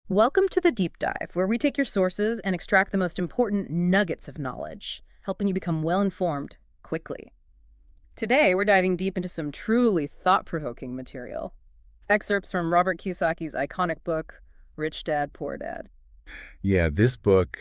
Welcome to the Deep Dive, where we take your sources and extract the most important nuggets of knowledge, helping you become well-informed quickly. Today, we're diving deep into some truly thought-provoking material. Excerpts from Robert Kiyosaki's iconic book, Rich Dad, Poor Dad. Yeah, this book,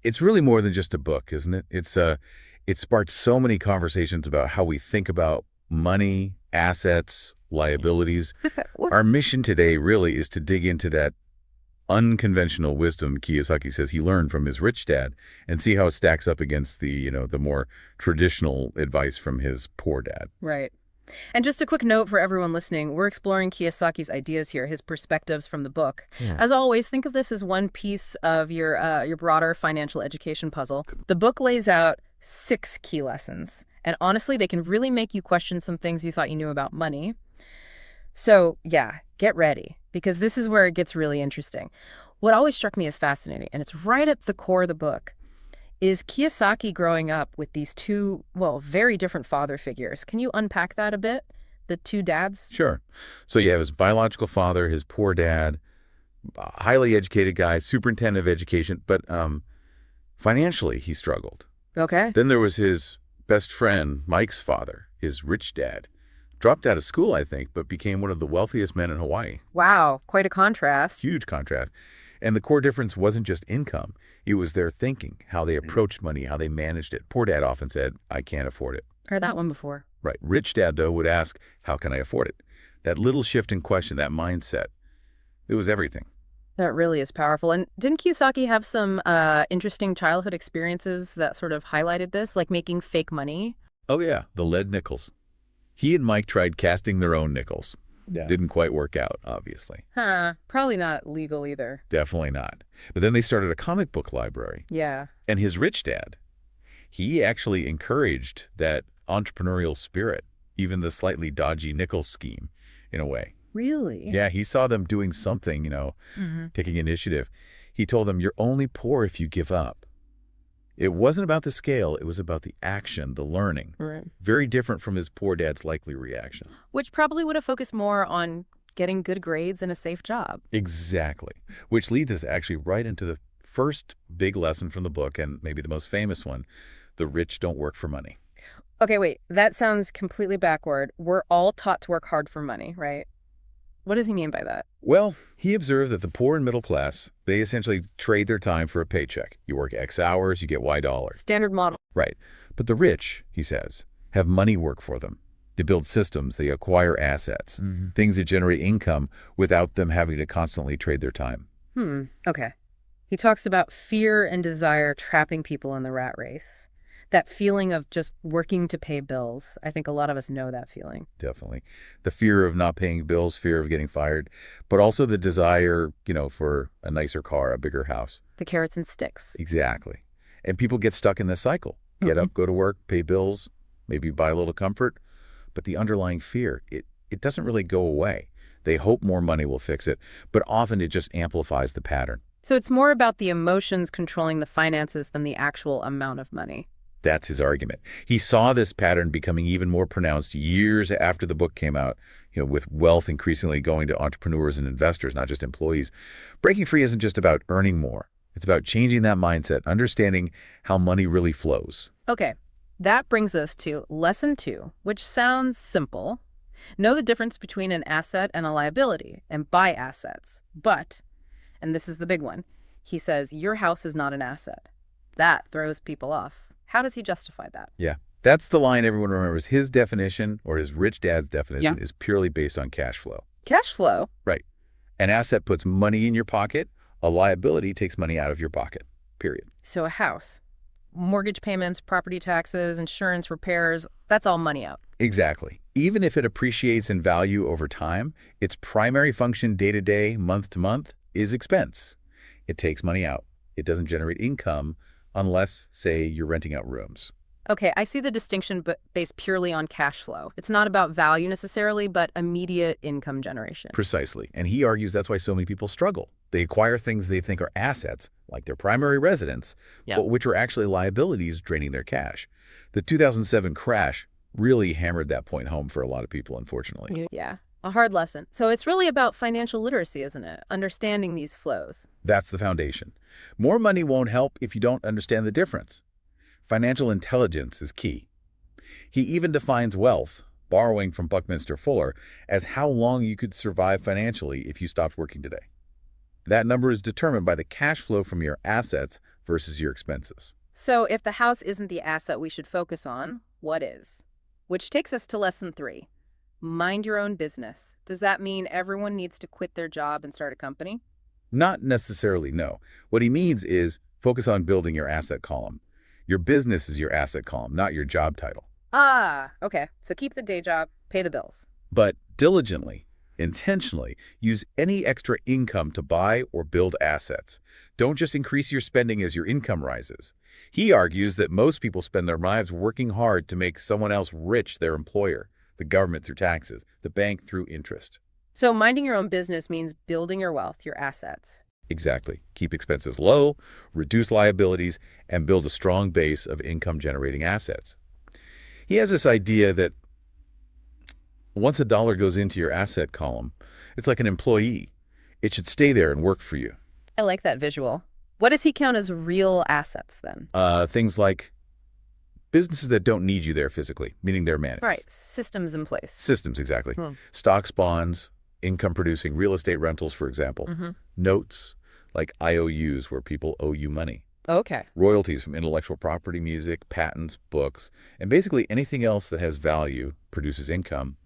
it's really more than just a book, isn't it? It sparked so many conversations about how we think about money, assets, liabilities. Our mission today really is to dig into that unconventional wisdom Kiyosaki says he learned from his rich dad and see how it stacks up against the more traditional advice from his poor dad. Right. And just a quick note for everyone listening, we're exploring Kiyosaki's ideas here, his perspectives from the book. Yeah. As always, think of this as one piece of your broader financial education puzzle. The book lays out 6 key lessons, and honestly, they can really make you question some things you thought you knew about money. So, yeah, get ready, because this is where it gets really interesting. What always struck me as fascinating, and it's right at the core of the book, is Kiyosaki growing up with these two, well, very different father figures. Can you unpack that a bit? The two dads? Sure. So you have his biological father, his poor dad, a highly educated guy, superintendent of education, but financially he struggled. Okay. Then there was his best friend, Mike's father, his rich dad. Dropped out of school, I think, but became one of the wealthiest men in Hawaii. Wow, quite a contrast. Huge contrast. And the core difference wasn't just income. It was their thinking, how they approached money, how they managed it. Poor dad often said, I can't afford it. Heard that one before. Right. Rich dad, though, would ask, how can I afford it? That little shift in question, that mindset, it was everything. That really is powerful. And didn't Kiyosaki have some interesting childhood experiences that sort of highlighted this, like making fake money? Oh, yeah, the lead nickels. He and Mike tried casting their own nickels. Yeah. Didn't quite work out, obviously. Probably not legal either. Definitely not. But then they started a comic book library. Yeah. And his rich dad, he actually encouraged that entrepreneurial spirit, even the slightly dodgy nickel scheme, in a way. Really? Yeah, he saw them doing something, taking initiative. He told them, you're only poor if you give up. It wasn't about the scale. It was about the action, the learning. Right. Very different from his poor dad's likely reaction. Which probably would have focused more on getting good grades and a safe job. Exactly. Which leads us actually right into the first big lesson from the book, and maybe the most famous one: the rich don't work for money. Okay, wait, that sounds completely backward. We're all taught to work hard for money, right? What does he mean by that? Well, he observed that the poor and middle class, they essentially trade their time for a paycheck. You work X hours, you get Y dollars. Standard model. Right. But the rich, he says, have money work for them. They build systems, they acquire assets, things that generate income without them having to constantly trade their time. Okay. He talks about fear and desire trapping people in the rat race. That feeling of just working to pay bills. I think a lot of us know that feeling. Definitely. The fear of not paying bills, fear of getting fired, but also the desire, for a nicer car, a bigger house. The carrots and sticks. Exactly. And people get stuck in this cycle. Get up, go to work, pay bills, maybe buy a little comfort. But the underlying fear, it doesn't really go away. They hope more money will fix it, but often it just amplifies the pattern. So it's more about the emotions controlling the finances than the actual amount of money. That's his argument. He saw this pattern becoming even more pronounced years after the book came out, with wealth increasingly going to entrepreneurs and investors, not just employees. Breaking free isn't just about earning more. It's about changing that mindset, understanding how money really flows. Okay, that brings us to lesson 2, which sounds simple. Know the difference between an asset and a liability, and buy assets. But, and this is the big one, he says your house is not an asset. That throws people off. How does he justify that? Yeah, that's the line everyone remembers. His definition, or his rich dad's definition, is purely based on cash flow. Cash flow? Right. An asset puts money in your pocket. A liability takes money out of your pocket, period. So a house, mortgage payments, property taxes, insurance, repairs, that's all money out. Exactly. Even if it appreciates in value over time, its primary function day to day, month to month, is expense. It takes money out. It doesn't generate income unless, say, you're renting out rooms. Okay, I see the distinction but based purely on cash flow. It's not about value necessarily, but immediate income generation. Precisely. And he argues that's why so many people struggle. They acquire things they think are assets, like their primary residence, but which are actually liabilities draining their cash. The 2007 crash really hammered that point home for a lot of people, unfortunately. Yeah. A hard lesson. So it's really about financial literacy, isn't it? Understanding these flows. That's the foundation. More money won't help if you don't understand the difference. Financial intelligence is key. He even defines wealth, borrowing from Buckminster Fuller, as how long you could survive financially if you stopped working today. That number is determined by the cash flow from your assets versus your expenses. So if the house isn't the asset we should focus on, what is? Which takes us to lesson 3. Mind your own business. Does that mean everyone needs to quit their job and start a company? Not necessarily, no. What he means is focus on building your asset column. Your business is your asset column, not your job title. Ah, okay. So keep the day job, pay the bills. But diligently, intentionally, use any extra income to buy or build assets. Don't just increase your spending as your income rises. He argues that most people spend their lives working hard to make someone else rich, their employer, the government through taxes, the bank through interest. So minding your own business means building your wealth, your assets. Exactly. Keep expenses low, reduce liabilities, and build a strong base of income-generating assets. He has this idea that once a dollar goes into your asset column, it's like an employee. It should stay there and work for you. I like that visual. What does he count as real assets then? Things like businesses that don't need you there physically, meaning they're managed. Right, systems in place. Systems, exactly. Stocks, bonds, income-producing real estate rentals, for example. Notes, like IOUs, where people owe you money. Okay. Royalties from intellectual property, music, patents, books, and basically anything else that has value, produces income,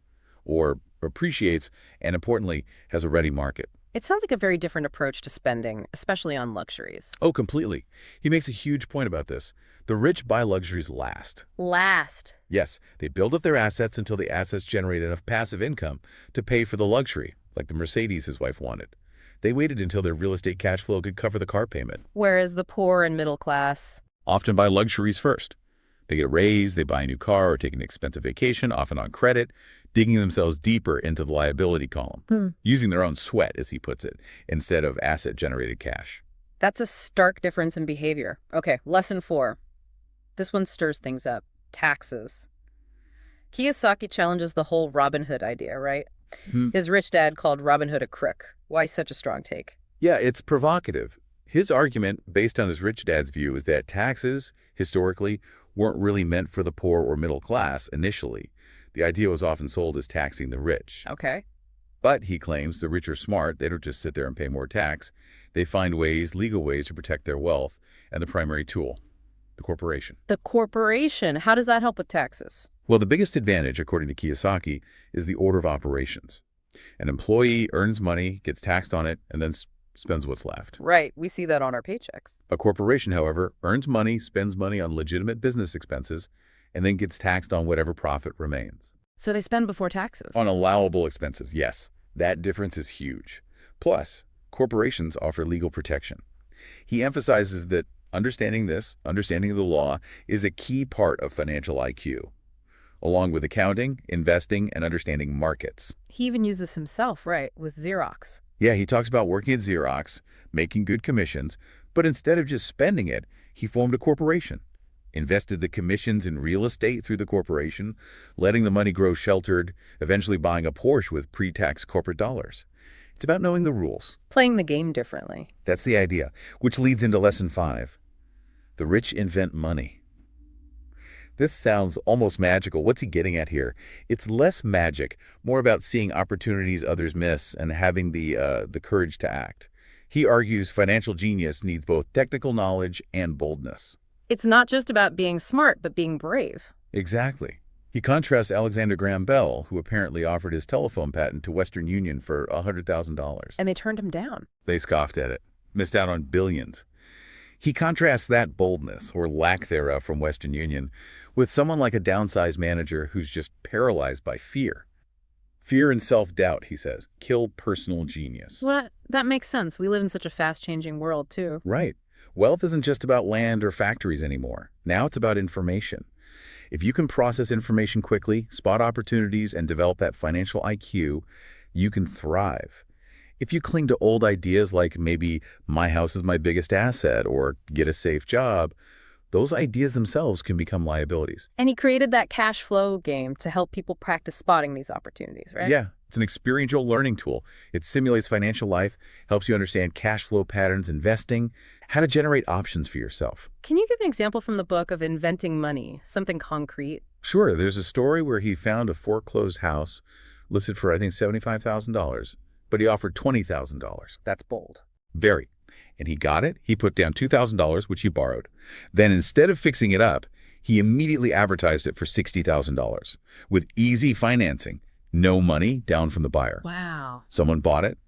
or appreciates, and importantly, has a ready market. It sounds like a very different approach to spending, especially on luxuries. Oh, completely. He makes a huge point about this. The rich buy luxuries last. Last. Yes, they build up their assets until the assets generate enough passive income to pay for the luxury, like the Mercedes his wife wanted. They waited until their real estate cash flow could cover the car payment. Whereas the poor and middle class often buy luxuries first. They get a raise, they buy a new car or take an expensive vacation, often on credit, digging themselves deeper into the liability column, using their own sweat, as he puts it, instead of asset-generated cash. That's a stark difference in behavior. Okay, lesson 4. This one stirs things up. Taxes. Kiyosaki challenges the whole Robin Hood idea, right? His rich dad called Robin Hood a crook. Why such a strong take? Yeah, it's provocative. His argument, based on his rich dad's view, is that taxes, historically, weren't really meant for the poor or middle class initially. The idea was often sold as taxing the rich. Okay. But, he claims, the rich are smart. They don't just sit there and pay more tax. They find ways, legal ways, to protect their wealth, and the primary tool, the corporation. The corporation. How does that help with taxes? Well, the biggest advantage, according to Kiyosaki, is the order of operations. An employee earns money, gets taxed on it, and then spends what's left. Right. We see that on our paychecks. A corporation, however, earns money, spends money on legitimate business expenses, and then gets taxed on whatever profit remains. So they spend before taxes? On allowable expenses, yes. That difference is huge. Plus, corporations offer legal protection. He emphasizes that understanding this, understanding the law, is a key part of financial IQ, along with accounting, investing, and understanding markets. He even used this himself, right, with Xerox. Yeah, he talks about working at Xerox, making good commissions, but instead of just spending it, he formed a corporation, invested the commissions in real estate through the corporation, letting the money grow sheltered, eventually buying a Porsche with pre-tax corporate dollars. It's about knowing the rules. Playing the game differently. That's the idea, which leads into lesson 5. The rich invent money. This sounds almost magical. What's he getting at here? It's less magic, more about seeing opportunities others miss and having the courage to act. He argues financial genius needs both technical knowledge and boldness. It's not just about being smart, but being brave. Exactly. He contrasts Alexander Graham Bell, who apparently offered his telephone patent to Western Union for $100,000. And they turned him down. They scoffed at it, missed out on billions. He contrasts that boldness, or lack thereof, from Western Union with someone like a downsized manager who's just paralyzed by fear. Fear and self-doubt, he says, kill personal genius. Well, that makes sense. We live in such a fast-changing world, too. Right. Wealth isn't just about land or factories anymore. Now it's about information. If you can process information quickly, spot opportunities, and develop that financial IQ, you can thrive. If you cling to old ideas like maybe my house is my biggest asset or get a safe job, those ideas themselves can become liabilities. And he created that cash flow game to help people practice spotting these opportunities, right? Yeah, it's an experiential learning tool. It simulates financial life, helps you understand cash flow patterns, investing, how to generate options for yourself. Can you give an example from the book of inventing money, something concrete? Sure, there's a story where he found a foreclosed house listed for, I think, $75,000, but he offered $20,000. That's bold. Very. And he got it. He put down $2,000, which he borrowed. Then instead of fixing it up, he immediately advertised it for $60,000 with easy financing, no money down from the buyer. Wow. Someone bought it.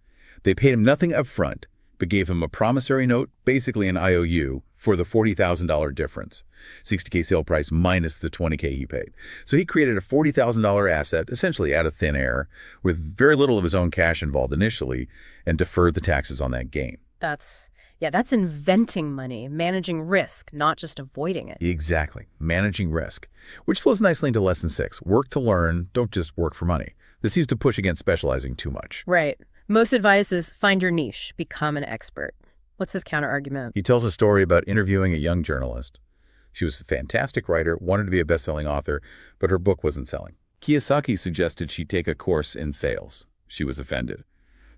They paid him nothing up front, but gave him a promissory note, basically an IOU, for the $40,000 difference. 60K sale price minus the 20K he paid. So he created a $40,000 asset, essentially out of thin air, with very little of his own cash involved initially, and deferred the taxes on that gain. That's inventing money, managing risk, not just avoiding it. Exactly. Managing risk. Which flows nicely into lesson 6. Work to learn, don't just work for money. This seems to push against specializing too much. Right. Most advice is find your niche, become an expert. What's his counter-argument? He tells a story about interviewing a young journalist. She was a fantastic writer, wanted to be a best-selling author, but her book wasn't selling. Kiyosaki suggested she take a course in sales. She was offended.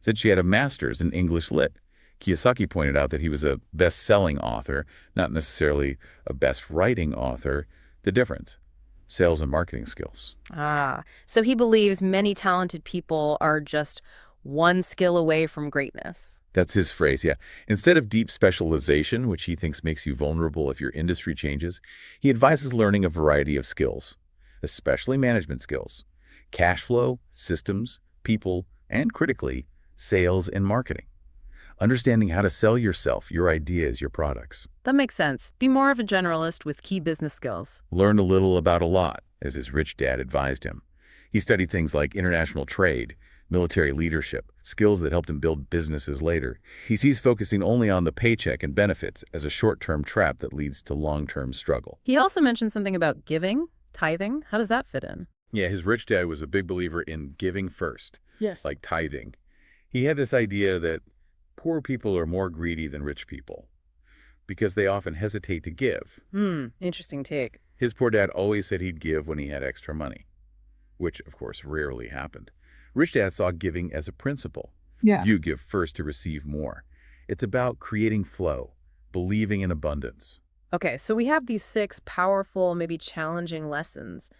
Said she had a master's in English Lit. Kiyosaki pointed out that he was a best-selling author, not necessarily a best-writing author. The difference: sales and marketing skills. So he believes many talented people are just one skill away from greatness. That's his phrase, yeah. Instead of deep specialization, which he thinks makes you vulnerable if your industry changes, he advises learning a variety of skills, especially management skills, cash flow, systems, people, and critically, sales and marketing. Understanding how to sell yourself, your ideas, your products. That makes sense. Be more of a generalist with key business skills. Learn a little about a lot, as his rich dad advised him. He studied things like international trade, military leadership, skills that helped him build businesses later. He sees focusing only on the paycheck and benefits as a short-term trap that leads to long-term struggle. He also mentioned something about giving, tithing. How does that fit in? Yeah, his rich dad was a big believer in giving first, Yes. like tithing. He had this idea that poor people are more greedy than rich people because they often hesitate to give. Interesting take. His poor dad always said he'd give when he had extra money, which, of course, rarely happened. Rich dad saw giving as a principle. Yeah. You give first to receive more. It's about creating flow, believing in abundance. Okay, so we have these 6 powerful, maybe challenging lessons,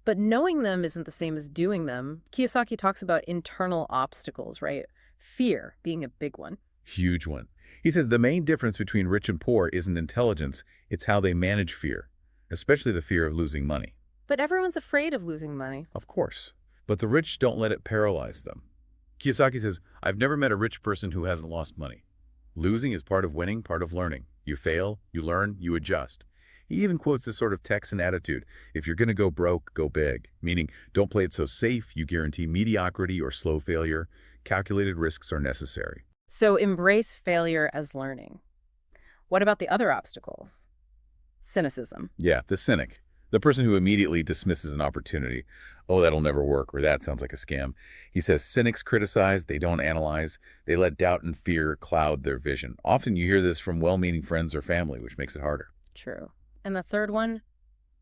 but knowing them isn't the same as doing them. Kiyosaki talks about internal obstacles, right? Fear being a big one. Huge one. He says the main difference between rich and poor isn't intelligence, it's how they manage fear, especially the fear of losing money. But everyone's afraid of losing money. Of course. But the rich don't let it paralyze them. Kiyosaki says, I've never met a rich person who hasn't lost money. Losing is part of winning, part of learning. You fail, you learn, you adjust. He even quotes this sort of Texan attitude: if you're going to go broke, go big. Meaning, don't play it so safe, you guarantee mediocrity or slow failure. Calculated risks are necessary. So embrace failure as learning. What about the other obstacles? Cynicism. Yeah, the cynic. The person who immediately dismisses an opportunity. Oh, that'll never work, or that sounds like a scam. He says cynics criticize, they don't analyze. They let doubt and fear cloud their vision. Often you hear this from well-meaning friends or family, which makes it harder. True. And the third one,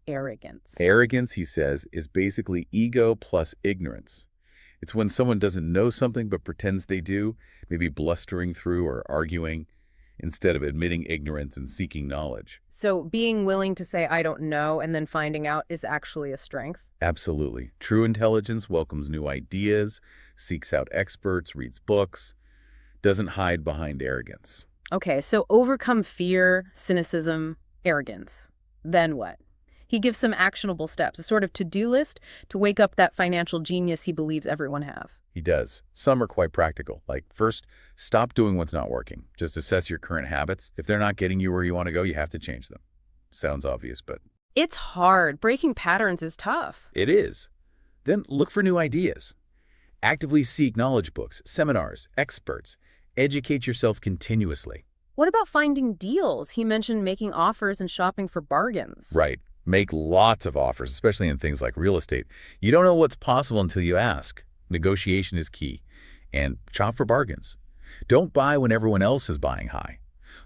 arrogance. Arrogance, he says, is basically ego plus ignorance. It's when someone doesn't know something but pretends they do, maybe blustering through or arguing, instead of admitting ignorance and seeking knowledge. So being willing to say, I don't know, and then finding out is actually a strength? Absolutely. True intelligence welcomes new ideas, seeks out experts, reads books, doesn't hide behind arrogance. Okay, so overcome fear, cynicism, arrogance. Then what? He gives some actionable steps, a sort of to-do list to wake up that financial genius he believes everyone have. He does. Some are quite practical. Like, first, stop doing what's not working. Just assess your current habits. If they're not getting you where you want to go, you have to change them. Sounds obvious, but It's hard. Breaking patterns is tough. it is. Then look for new ideas. Actively seek knowledge books, seminars, experts. Educate yourself continuously. What about finding deals? He mentioned making offers and shopping for bargains. Right. Make lots of offers, especially in things like real estate. You don't know what's possible until you ask. Negotiation is key. And shop for bargains. Don't buy when everyone else is buying high.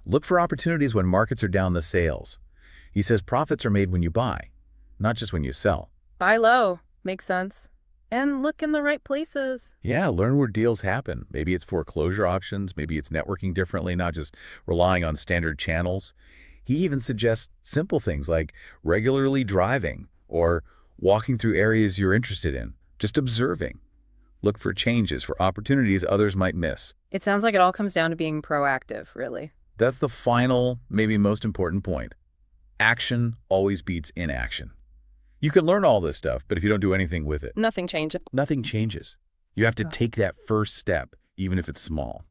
Look for opportunities when markets are down the sales. He says profits are made when you buy, not just when you sell. Buy low. Makes sense. And look in the right places. Yeah, learn where deals happen. Maybe it's foreclosure auctions, maybe it's networking differently, not just relying on standard channels. He even suggests simple things like regularly driving or walking through areas you're interested in, just observing. Look for changes, for opportunities others might miss. It sounds like it all comes down to being proactive, really. That's the final, maybe most important point. Action always beats inaction. You can learn all this stuff, but if you don't do anything with it, Nothing changes. nothing changes. You have to take that first step, even if it's small.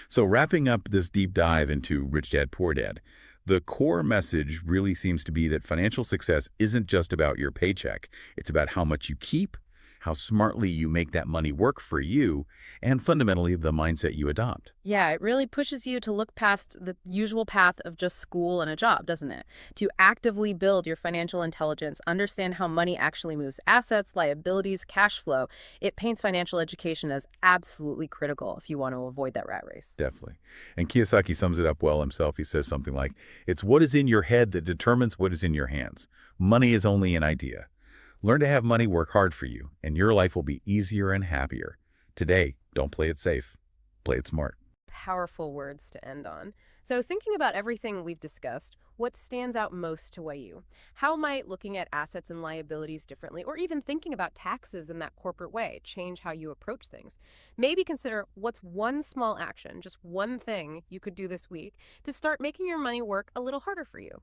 So wrapping up this deep dive into Rich Dad, Poor Dad, the core message really seems to be that financial success isn't just about your paycheck. It's about how much you keep, how smartly you make that money work for you, and fundamentally the mindset you adopt. Yeah, it really pushes you to look past the usual path of just school and a job, doesn't it? To actively build your financial intelligence, understand how money actually moves assets, liabilities, cash flow. It paints financial education as absolutely critical if you want to avoid that rat race. Definitely. And Kiyosaki sums it up well himself. He says something like, it's what is in your head that determines what is in your hands. Money is only an idea. Learn to have money work hard for you, and your life will be easier and happier. Today, don't play it safe. Play it smart. Powerful words to end on. So, thinking about everything we've discussed, what stands out most to weigh you? How might looking at assets and liabilities differently, or even thinking about taxes in that corporate way, change how you approach things? Maybe consider what's one small action, just one thing you could do this week to start making your money work a little harder for you.